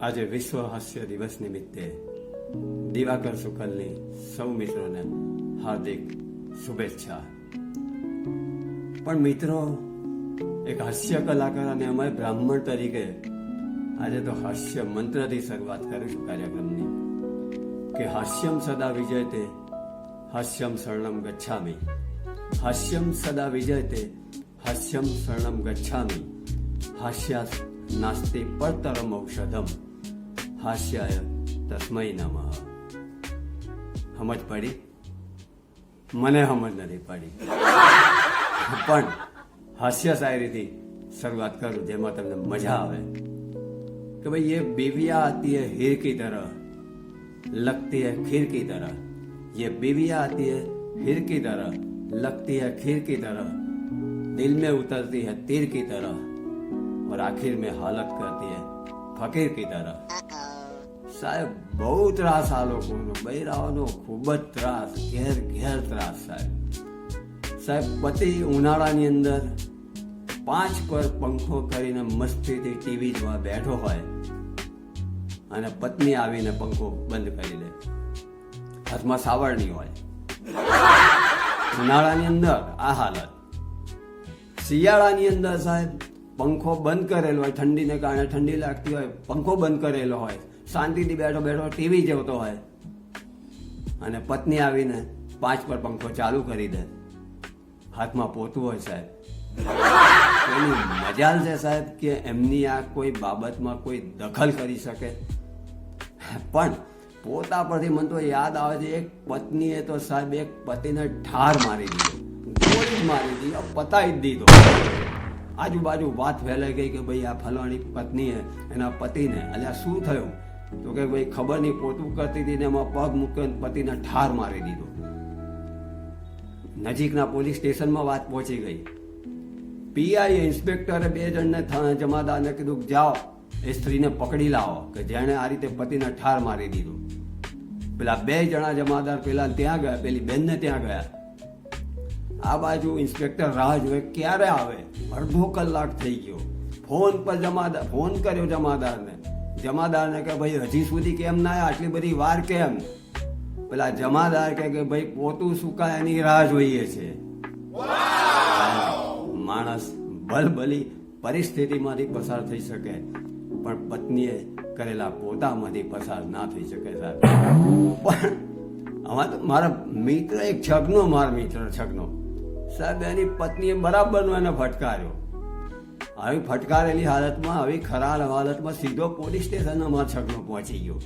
આજે વિશ્વ હાસ્ય દિવસ નિમિત્તે દિવાકર શુકલની સૌ મિત્રોને હાર્દિક શુભેચ્છા. પણ મિત્રો, એક હાસ્ય કલાકાર અને અમારે બ્રાહ્મણ તરીકે આજે તો હાસ્ય મંત્રથી શરૂઆત કરીશું કાર્યક્રમની કે હાસ્યમ સદા વિજયતે, હાસ્યમ શરણમ ગચ્છામિ, હાસ્યમ સદા વિજયતે, હાસ્યમ શરણમ ગચ્છામિ, હાસ્યાસ નાસ્તિ પરતરમ ઔષધમ, હાસ્યાય તસ્મૈ નમઃ. સમજ પડી? મને સમજ નથી પડી, પણ હાસ્ય શાયરીથી શરૂઆત કરું જેમાં તમને મજા આવે કે ભાઈ ये बीवियां आती है हीर की तरह, लगती है खीर की तरह, ये बीवियां आती है हीर की तरह, लगती है खीर की तरह, दिल में उतरती है तीर की तरह और आखिर में हालत करती है फकीर की तरह. સાહેબ, બહુ ત્રાસ આ લોકોનો, બૈરાઓનો ખૂબ જ ત્રાસ, ઘેર ત્રાસ સાહેબ. પતિ ઉનાળાની અંદર 5 પર પંખો કરીને મસ્તીથી ટીવી જોવા બેઠો હોય અને પત્ની આવીને પંખો બંધ કરી દે, હાથમાં સાવરણી હોય. ઉનાળાની અંદર આ હાલત. શિયાળાની અંદર સાહેબ પંખો બંધ કરેલો હોય, ઠંડીને કારણે ઠંડી લાગતી હોય, પંખો બંધ કરેલો હોય, શાંતિથી બેઠો બેઠો ટીવી જોતો હોય અને પત્ની આવીને 5 પર પંખો ચાલુ કરી દે, હાથમાં પોતું હોય સાહેબ. એની મજાલ છે સાહેબ કે એમની આ કોઈ બાબતમાં કોઈ દખલ કરી શકે. પણ પોતા પરથી મને તો યાદ આવે છે, એક પત્નીએ તો સાહેબ એક પતિને ઠાર મારી દીધો, ગોળી મારી દીધો, પતાવી જ દીધો. આજુબાજુ વાત ફેલાઈ ગઈ કે ભાઈ આ ફલાણી પત્નીએ એના પતિને, અલ્યા શું થયું? તો કે ભાઈ ખબર નહીં, પોતું કરતી હતી ને એમાં પગ મૂક્યો, પતિને ઠાર મારી દીધો. નજીકના પોલીસ સ્ટેશનમાં વાત પહોંચી ગઈ. પીઆઈ ઇન્સ્પેક્ટરે 2 જણને જમાદારને કીધું જાઓ એ સ્ત્રીને પકડી લાવો કે જેણે આ રીતે પતિને ઠાર મારી દીધો. પેલા 2 જણા જમાદાર પેલા ત્યાં ગયા, પેલી બેનને ત્યાં ગયા. આ બાજુ ઇન્સ્પેક્ટર રાહ જોવે ક્યારે આવે. અડધો કલાક થઈ ગયો. ફોન પર ફોન કર્યો જમાદારને કે ભાઈ હજી સુધી કેમ ના આવ્યા, આટલી બધી વાર કેમ? પેલા જમાદાર કે ભાઈ પોતું સુકાય એની રાહ જોઈએ છે. માણસ ભલભલી પરિસ્થિતિમાંથી પસાર થઈ શકે, પણ પત્નીએ કરેલા પોતામાંથી પસાર ના થઈ શકે સાહેબ. પણ આમાં તો મારા મિત્ર એક છગનો સાહેબ, એની પત્નીએ બરાબરનો એને ફટકાર્યો. આવી ફટકારેલી હાલતમાં, આવી ખરાબ હાલતમાં સીધો પોલીસ સ્ટેશનમાં છગનો પહોંચી ગયો.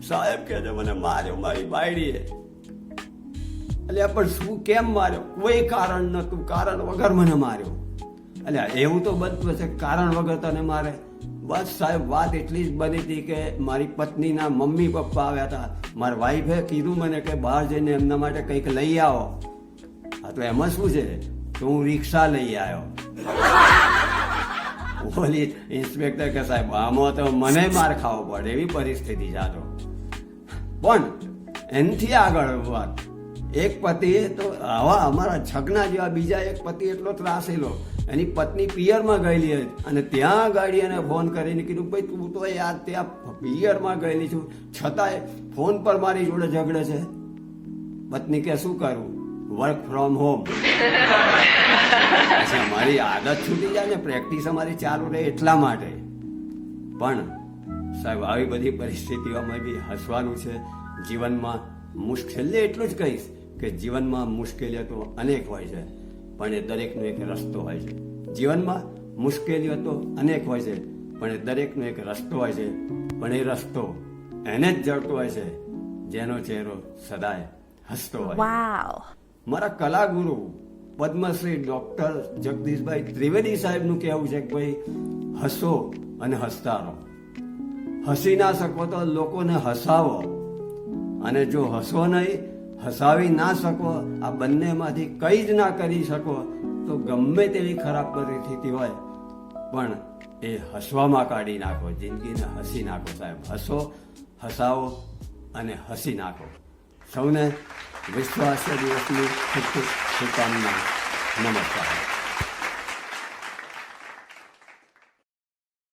સાહેબ કે છે મને માર્યો મારી બાયડીએ. અલ્યા પણ શું, કેમ માર્યો? કોઈ કારણ નતું, કારણ વગર મને માર્યો. અલ્યા એવું તો બનતું હશે કારણ વગર તને મારે? બસ સાહેબ, વાત એટલી જ બની હતી કે મારી પત્નીના મમ્મી પપ્પા આવ્યા હતા. મારા વાઈફે કીધું મને કે બહાર જઈને એમના માટે કંઈક લઈ આવો. હા તો એમાં શું છે, તો હું રિક્ષા લઈ આવ્યો. બોલી ઇન્સ્પેક્ટર કે સાહેબ આમાં તો મને માર ખાવો પડે એવી પરિસ્થિતિ જાતો. પણ એનાથી આગળ વાત, એક પતિએ તો આવા અમારા છગના જેવા બીજા એક પતિ એટલો ત્રાસેલો, એની પત્ની પિયરમાં ગયેલી હતી અને ત્યાં ગાડી એને ફોન કરીને કીધું ભાઈ તું તો યાર ત્યાં પિયરમાં ગયેલી છું, છતાંય ફોન પર મારી જોડે ઝઘડે છે. પત્ની કે શું કરું, વર્ક ફ્રોમ હોમ. અમારી આદત છૂટી જાય ને, પ્રેક્ટિસ અમારી ચાલુ રહે એટલા માટે. પણ સાહેબ આવી બધી પરિસ્થિતિઓમાં બી હસવાનું છે. જીવનમાં છેલ્લે એટલું જ કહીશ કે જીવનમાં મુશ્કેલીઓ તો અનેક હોય છે, પણ એ દરેકનો એક રસ્તો હોય છે. જીવનમાં મુશ્કેલીઓ તો અનેક હોય છે, પણ એ દરેકનો એક રસ્તો હોય છે. પણ એ રસ્તો એને જ જડતો હોય છે જેનો ચહેરો સદાય હસતો હોય. મારા કલાગુરુ પદ્મશ્રી ડોક્ટર જગદીશભાઈ ત્રિવેદી સાહેબનું કહેવું છે કે ભાઈ હસો અને હસતા રહો. હસી ના શકો તો લોકોને હસાવો, અને જો હસો નહીં, હસાવી ના શકો, આ બંનેમાંથી કંઈ જ ના કરી શકો તો ગમે તેવી ખરાબ પરિસ્થિતિ હોય પણ એ હસવામાં કાઢી નાખો, જિંદગીને હસી નાખો સાહેબ. હસો, હસાવો અને હસી નાખો. સૌને વિશ્વ હાસ્ય દિવસની ખૂબ ખૂબ શુભકામના. નમસ્કાર.